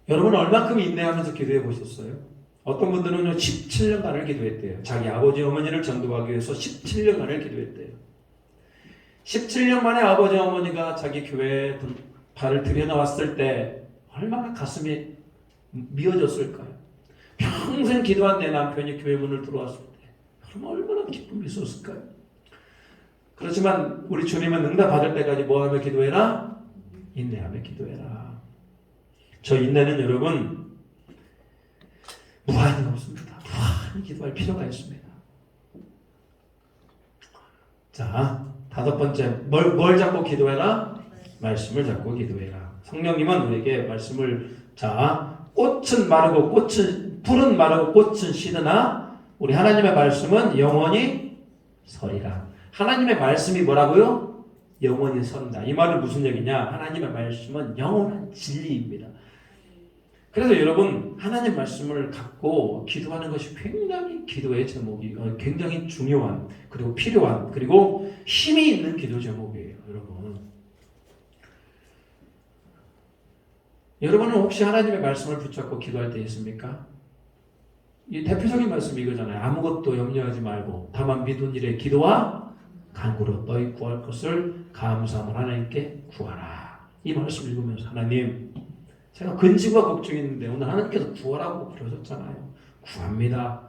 여러분 얼마큼 인내하면서 기도해 보셨어요? 어떤 분들은 17년간을 기도했대요. 자기 아버지 어머니를 전도하기 위해서 17년간을 기도했대요. 17년 만에 아버지 어머니가 자기 교회에 발을 들여놓았을 때 얼마나 가슴이 미어졌을까요? 평생 기도한 내 남편이 교회 문을 들어왔을 때 여러분 얼마나 기쁨이 있었을까요? 그렇지만 우리 주님은 응답 받을 때까지 뭐하며 기도해라? 인내하며 기도해라. 저 인내는 여러분 무한히 없습니다. 무한히 기도할 필요가 있습니다. 자, 5번째, 뭘 잡고 기도해라? 말씀을 잡고 기도해라. 성령님은 우리에게 말씀을, 자, 꽃은 마르고 풀은 마르고 꽃은 시드나 우리 하나님의 말씀은 영원히 서리라. 하나님의 말씀이 뭐라고요? 영원히 선다. 이 말은 무슨 얘기냐? 하나님의 말씀은 영원한 진리입니다. 그래서 여러분 하나님 말씀을 갖고 기도하는 것이 굉장히 기도의 제목이 굉장히 중요한 그리고 필요한 그리고 힘이 있는 기도 제목이에요. 여러분은 혹시 하나님의 말씀을 붙잡고 기도할 때 있습니까? 이 대표적인 말씀이 이거잖아요. 아무것도 염려하지 말고 다만 믿은 일에 기도와 간구로 너희 구할 것을 감사함을 하나님께 구하라. 이 말씀을 읽으면서 하나님 제가 근심과 걱정이 있는데 오늘 하나님께서 구하라고 그러셨잖아요. 구합니다.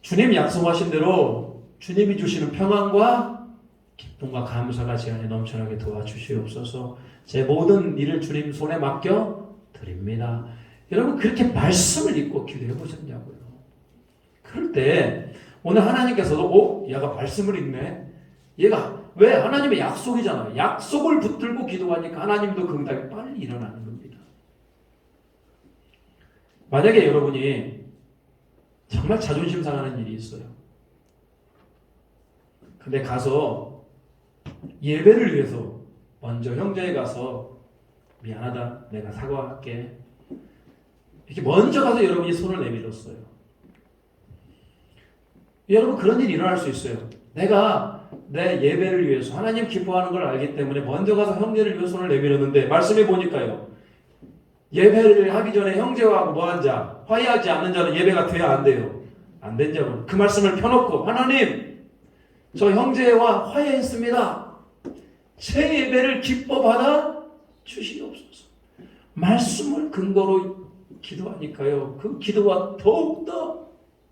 주님 약속하신 대로 주님이 주시는 평안과 기쁨과 감사가 제 안에 넘쳐나게 도와주시옵소서. 제 모든 일을 주님 손에 맡겨 드립니다. 여러분 그렇게 말씀을 읽고 기도해 보셨냐고요. 그럴 때 오늘 하나님께서도 얘가 말씀을 읽네. 얘가 왜? 하나님의 약속이잖아요. 약속을 붙들고 기도하니까 하나님도 그 응답이 빨리 일어나는 겁니다. 만약에 여러분이 정말 자존심 상하는 일이 있어요. 근데 가서 예배를 위해서 먼저 형제에 가서 미안하다, 내가 사과할게. 이렇게 먼저 가서 여러분이 손을 내밀었어요. 여러분 그런 일이 일어날 수 있어요. 내가 내 예배를 위해서 하나님 기뻐하는 걸 알기 때문에 먼저 가서 형제를 위해 손을 내밀었는데 말씀해 보니까요. 예배를 하기 전에 형제와 뭐한 자, 화해하지 않는 자는 예배가 돼야 안 돼요. 안 된 자는 그 말씀을 펴놓고 하나님 저 형제와 화해했습니다. 제 예배를 기뻐 받아 주시옵소서. 말씀을 근거로 기도하니까요. 그 기도가 더욱더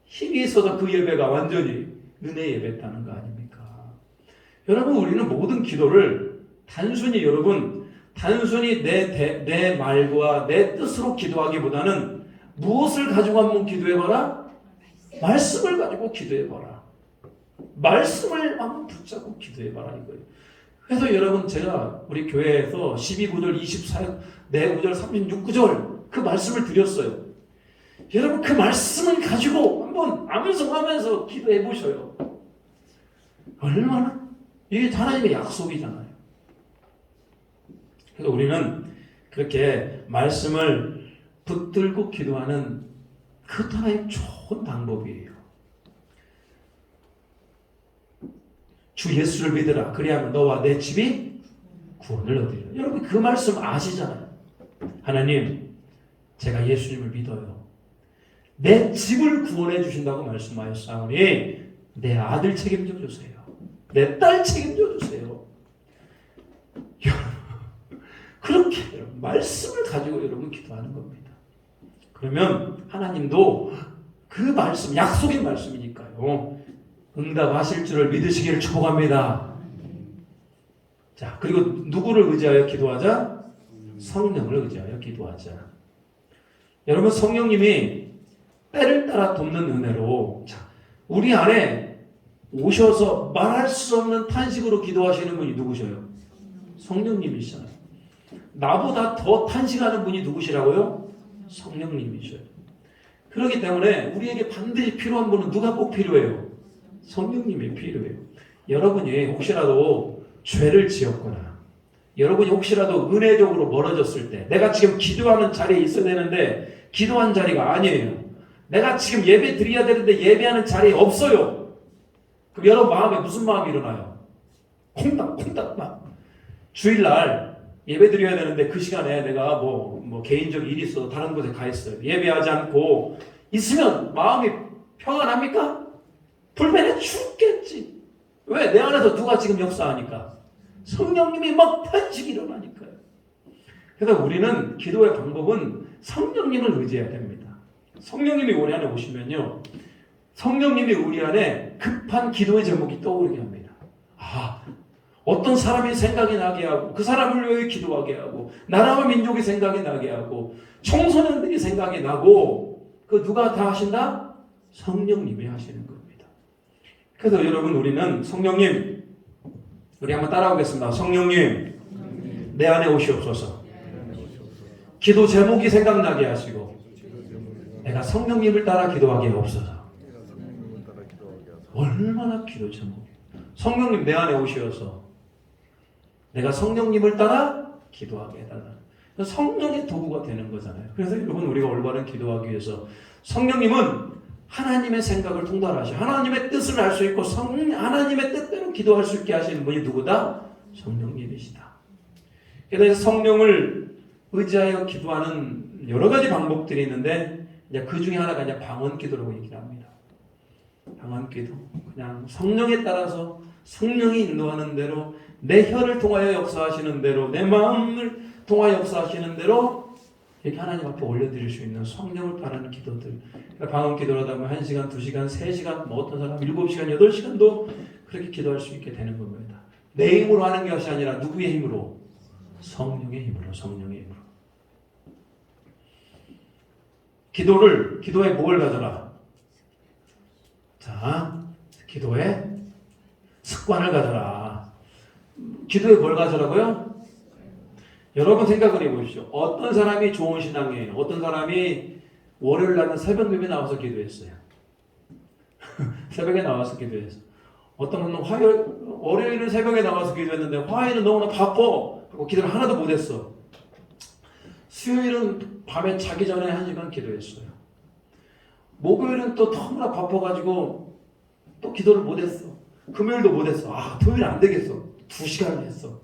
힘이 있어서 그 예배가 완전히 은혜 예배였다는 거 아닙니까? 여러분 우리는 모든 기도를 단순히 내 말과 내 뜻으로 기도하기보다는 무엇을 가지고 한번 기도해봐라? 말씀을 가지고 기도해봐라. 말씀을 한번 붙잡고 기도해봐라 이거예요. 그래서 여러분 제가 우리 교회에서 12구절, 24절, 4구절, 36구절 그 말씀을 드렸어요. 여러분 그 말씀을 가지고 한번 암송하면서 기도해 보셔요. 얼마나 이게 하나님의 약속이잖아요. 그래서 우리는 그렇게 말씀을 붙들고 기도하는 그것도 하나의 좋은 방법이에요. 주 예수를 믿으라. 그리하면 너와 내 집이 구원을 얻으리라. 여러분 그 말씀 아시잖아요. 하나님 제가 예수님을 믿어요. 내 집을 구원해 주신다고 말씀하셨사오니 내 아들 책임져 주세요. 내 딸 책임져 주세요. 그렇게 여러분, 말씀을 가지고 여러분 기도하는 겁니다. 그러면 하나님도 그 말씀, 약속의 말씀이니까요. 응답하실 줄을 믿으시기를 축복합니다. 자, 그리고 누구를 의지하여 기도하자? 성령을 의지하여 기도하자. 여러분 성령님이 때를 따라 돕는 은혜로 자, 우리 안에 오셔서 말할 수 없는 탄식으로 기도하시는 분이 누구셔요? 성령님이시잖아요. 나보다 더 탄식하는 분이 누구시라고요? 성령님이셔요. 그렇기 때문에 우리에게 반드시 필요한 분은 누가 꼭 필요해요? 성령님이 필요해요. 여러분이 혹시라도 죄를 지었거나 여러분이 혹시라도 은혜적으로 멀어졌을 때 내가 지금 기도하는 자리에 있어야 되는데 기도한 자리가 아니에요. 내가 지금 예배 드려야 되는데 예배하는 자리에 없어요. 그럼 여러분 마음에 무슨 마음이 일어나요? 콩닥콩닥 막. 주일날 예배 드려야 되는데 그 시간에 내가 뭐 개인적 일이 있어 다른 곳에 가 있어요. 예배하지 않고 있으면 마음이 평안합니까? 불편해 죽겠지. 왜? 내 안에서 누가 지금 역사하니까? 성령님이 막 탄식이 일어나니까요. 그래서 우리는 기도의 방법은 성령님을 의지해야 됩니다. 성령님이 우리 안에 오시면요, 성령님이 우리 안에 급한 기도의 제목이 떠오르게 합니다. 어떤 사람이 생각이 나게 하고, 그 사람을 위해 기도하게 하고, 나라와 민족이 생각이 나게 하고, 청소년들이 생각이 나고, 그 누가 다 하신다? 성령님이 하시는 겁니다. 그래서 여러분, 우리는 성령님, 우리 한번 따라오겠습니다. 성령님, 내 안에 오시옵소서. 기도 제목이 생각나게 하시고, 내가 성령님을 따라 기도하게 하옵소서. 얼마나 기도 제목이. 성령님 내 안에 오시어서 내가 성령님을 따라 기도하게 해달라. 성령의 도구가 되는 거잖아요. 그래서 여러분, 우리가 올바른 기도하기 위해서 성령님은 하나님의 생각을 통달하셔. 하나님의 뜻을 알 수 있고 하나님의 뜻대로 기도할 수 있게 하시는 분이 누구다? 성령님이시다. 그래서 성령을 의지하여 기도하는 여러 가지 방법들이 있는데, 이제 그 중에 하나가 이제 방언 기도라고 얘기를 합니다. 방언 기도. 그냥 성령에 따라서 성령이 인도하는 대로, 내 혀를 통하여 역사하시는 대로, 내 마음을 통하여 역사하시는 대로 이렇게 하나님 앞에 올려드릴 수 있는 성령을 바라는 기도들. 그러니까 방언 기도를 하다 보면 1시간, 2시간, 3시간, 어떤 사람 7시간, 8시간도 그렇게 기도할 수 있게 되는 겁니다. 내 힘으로 하는 것이 아니라 누구의 힘으로? 성령의 힘으로, 성령의 힘으로. 기도에 뭘 가져라? 자, 기도에 습관을 가져라. 기도에 뭘 가져라고요? 여러분 생각을 해보십시오. 어떤 사람이 좋은 신앙이에요? 어떤 사람이 월요일 날은 새벽 예배 나와서 기도했어요. 새벽에 나와서 기도했어요. 어떤 분은 월요일은 새벽에 나와서 기도했는데 화요일은 너무나 바빠. 그리고 기도를 하나도 못했어. 수요일은 밤에 자기 전에 1시간 기도했어요. 목요일은 또 너무나 바빠가지고 또 기도를 못했어. 금요일도 못했어. 토요일 안 되겠어. 2시간을 했어.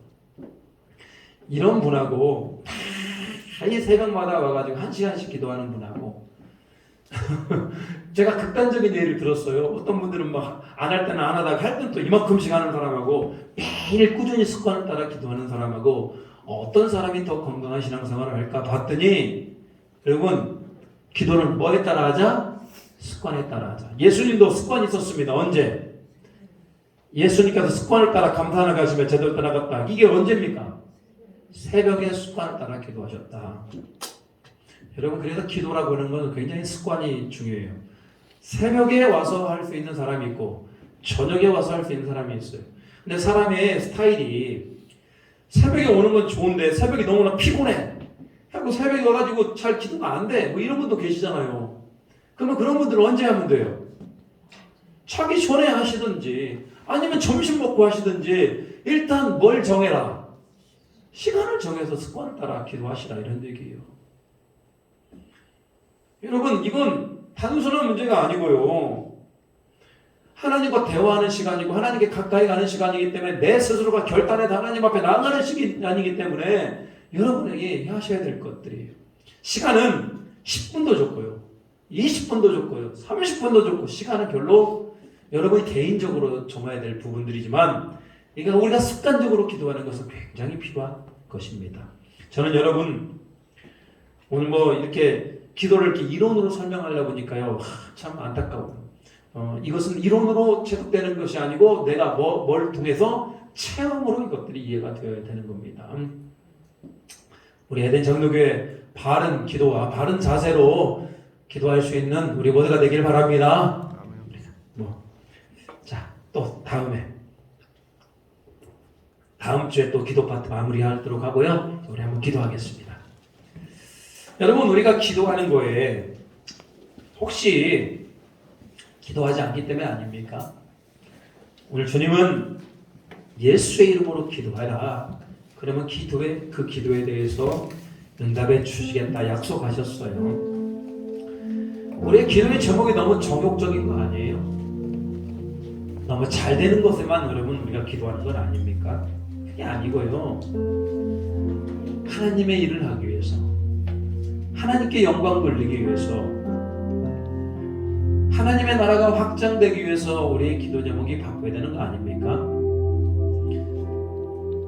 이런 분하고 다 이 새벽마다 와가지고 1시간씩 기도하는 분하고 제가 극단적인 예를 들었어요. 어떤 분들은 막 안 할 때는 안 하다가 할 때는 또 이만큼씩 하는 사람하고 매일 꾸준히 습관을 따라 기도하는 사람하고 어떤 사람이 더 건강한 신앙생활을 할까 봤더니, 여러분, 기도는 뭐에 따라 하자? 습관에 따라 하자. 예수님도 습관이 있었습니다. 언제? 예수님께서 습관을 따라 감탄을 가시며 제대로 떠나갔다. 이게 언제입니까? 새벽에 습관을 따라 기도하셨다. 여러분, 그래서 기도라고 하는 것은 굉장히 습관이 중요해요. 새벽에 와서 할 수 있는 사람이 있고 저녁에 와서 할 수 있는 사람이 있어요. 근데 사람의 스타일이 새벽에 오는 건 좋은데 새벽이 너무나 피곤해. 하고 새벽에 와가지고 잘 기도가 안 돼. 뭐 이런 분도 계시잖아요. 그러면 그런 분들은 언제 하면 돼요? 자기 전에 하시든지 아니면 점심 먹고 하시든지 일단 뭘 정해라. 시간을 정해서 습관을 따라 기도하시라, 이런 얘기예요. 여러분, 이건 단순한 문제가 아니고요. 하나님과 대화하는 시간이고 하나님께 가까이 가는 시간이기 때문에 내 스스로가 결단해서 하나님 앞에 나아가는 시간이기 때문에 여러분에게 하셔야 될 것들이에요. 시간은 10분도 좋고요. 20분도 좋고요. 30분도 좋고, 시간은 별로 여러분이 개인적으로 정해야 될 부분들이지만 이게 우리가 습관적으로 기도하는 것은 굉장히 필요한 것입니다. 저는 여러분 오늘 이렇게 기도를 이렇게 이론으로 설명하려고 하니까요, 참 안타까워요. 이것은 이론으로 체득되는 것이 아니고 내가 뭘 통해서 체험으로 이것들이 이해가 되어야 되는 겁니다. 우리 에덴 장로교회 바른 기도와 바른 자세로 기도할 수 있는 우리 모두가 되길 바랍니다. 자, 또 다음 주에 또 기도 파트 마무리하도록 하고요. 우리 한번 기도하겠습니다. 여러분, 우리가 기도하는 거에 혹시 기도하지 않기 때문에 아닙니까? 오늘 주님은 예수의 이름으로 기도하라. 그러면 그 기도에 대해서 응답해 주시겠다 약속하셨어요. 우리의 기도의 제목이 너무 정욕적인 거 아니에요? 너무 잘 되는 것에만 여러분 우리가 기도하는 건 아닙니까? 게 아니고요. 하나님의 일을 하기 위해서, 하나님께 영광 돌리기 위해서, 하나님의 나라가 확장되기 위해서 우리의 기도 제목이 바꿔야 되는 거 아닙니까?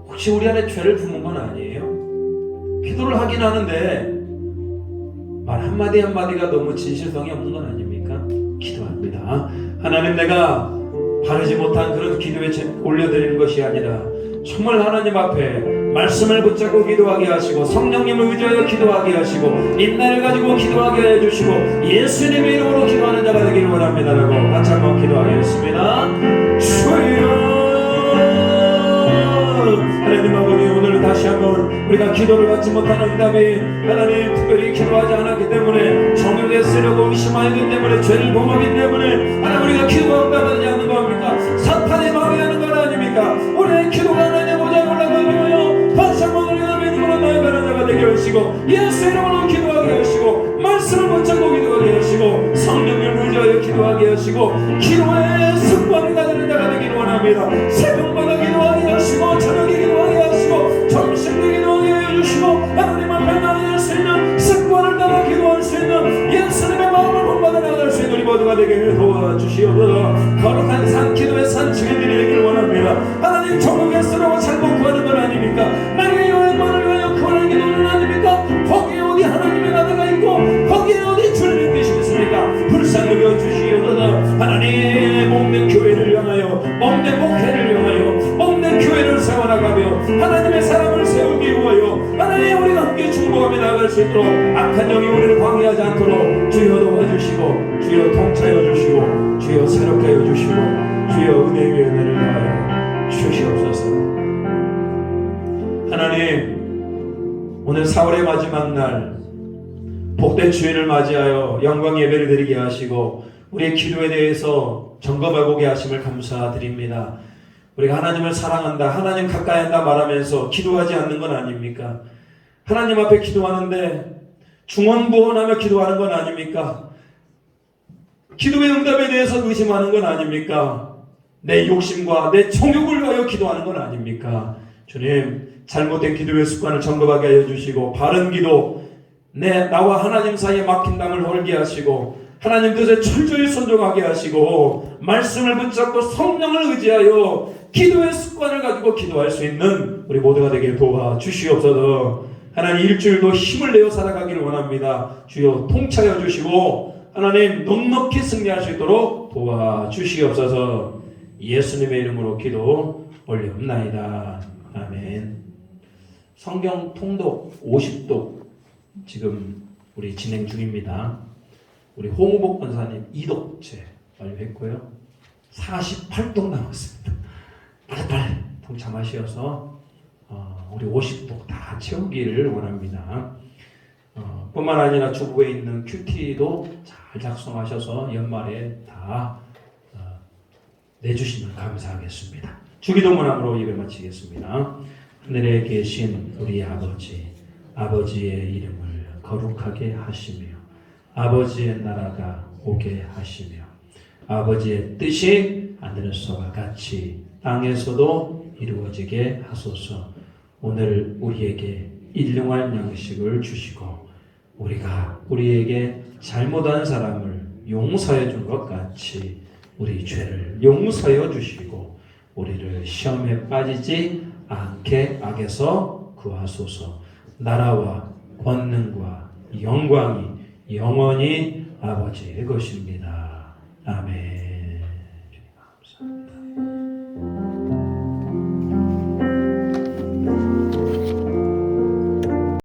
혹시 우리 안에 죄를 품은 건 아니에요? 기도를 하긴 하는데 말 한마디 한마디가 너무 진실성이 없는 건 아닙니까? 기도합니다. 하나님, 내가 바르지 못한 그런 기도에 올려드리는 것이 아니라 정말 하나님 앞에 말씀을 붙잡고 기도하게 하시고 성령님을 의지하여 기도하게 하시고 인내를 가지고 기도하게 해주시고 예수님의 이름으로 기도하는 자가 되기를 원합니다 라고 같이 한번 기도하겠습니다. 주여, 하나님 아버지, 오늘 다시 한번 우리가 기도를 받지 못하는 응답이 하나님 특별히 기도하지 않았기 때문에 정욕에 쓰려고 의심하였기 때문에 죄를 범하기 때문에 하나님 우리가 기도가 응답하지 않는 거 합니까? 사탄이 방해하는 건 아닙니까? 우리의 기도가 하나님 보좌에 올라가며 다시 한번 우리가 믿음으로 나아가는 자가 되게 하시고 예수 이름으로 기도하게 하시고 말씀을 붙잡고 기도하게 하시고 성령을 의지하여 기도하게 하시고 기도의 습관을 가지는 자가 되기를 원합니다. 새벽마다 기도하게 하시고 저녁에 기도하게 하시고 점심때 기도하게 해주시고 하나님 앞에 나아갈 수 있는 습관을 따라 기도할 수 있는 예수님의 마음을 본받아 나갈 수 있는 우리 모두가 되게 도와주시옵소서. 거룩한 산, 기도의 산 증인들이 되기를 원합니다. 하나님, 정욕에 쓰려고 잘못 구하는 건 아닙니까? 나의 여행만을 위하여 구하는 기도는 아닙니까? 거기에 어디 하나님의 나라가 있고 거기에 어디 주님의 뜻이 있습니까? 불쌍히 여겨주시옵소서. 하나님, 몸된 교회를 향하여, 몸된 목회를 향하여, 몸된 교회를 세워나가며 하나님의 사람을 세우기 위하여 하나님 우리가 함께 중보하며 나아갈 수 있도록 악한 영이 우리를 방해하지 않도록 주여 도와주시고 주여 통치하여 주시고 주여 새롭게 하여 주시고 주여 은혜 위에 은혜를 더하여 주시옵소서. 하나님, 오늘 4월의 마지막 날 복된 주일을 맞이하여 영광 예배를 드리게 하시고 우리의 기도에 대해서 점검해보게 하심을 감사드립니다. 우리가 하나님을 사랑한다, 하나님 가까이 한다 말하면서 기도하지 않는 건 아닙니까? 하나님 앞에 기도하는데 중언부언하며 기도하는 건 아닙니까? 기도의 응답에 대해서 의심하는 건 아닙니까? 내 욕심과 내 정욕을 위하여 기도하는 건 아닙니까? 주님, 잘못된 기도의 습관을 점검하게 하여 주시고 바른 기도, 나와 하나님 사이에 막힌 담을 헐게 하시고 하나님 뜻에 철저히 순종하게 하시고 말씀을 붙잡고 성령을 의지하여 기도의 습관을 가지고 기도할 수 있는 우리 모두가 되게 도와주시옵소서. 하나님, 일주일도 힘을 내어 살아가기를 원합니다. 주여 통치하여 주시고 하나님 넉넉히 승리할 수 있도록 도와주시옵소서. 예수님의 이름으로 기도 올리옵나이다. 아멘. 성경 통독 50독 지금 우리 진행 중입니다. 우리 홍우복 권사님 2독째 완료했고요. 48독 남았습니다. 빨리빨리 동참하셔서 우리 50독 다 채우기를 원합니다. 뿐만 아니라 주부에 있는 큐티도 잘 작성하셔서 연말에 다 내주시면 감사하겠습니다. 주기도문함으로 예배 마치겠습니다. 하늘에 계신 우리 아버지, 아버지의 이름을 거룩하게 하시며 아버지의 나라가 오게 하시며 아버지의 뜻이 하늘에서와 같이 땅에서도 이루어지게 하소서. 오늘 우리에게 일용할 양식을 주시고 우리가 우리에게 잘못한 사람을 용서해 준 것 같이 우리 죄를 용서해 주시고 우리를 시험에 빠지지 않게 악에서 구하소서. 나라와 권능과 영광이 영원히 아버지의 것입니다. 아멘.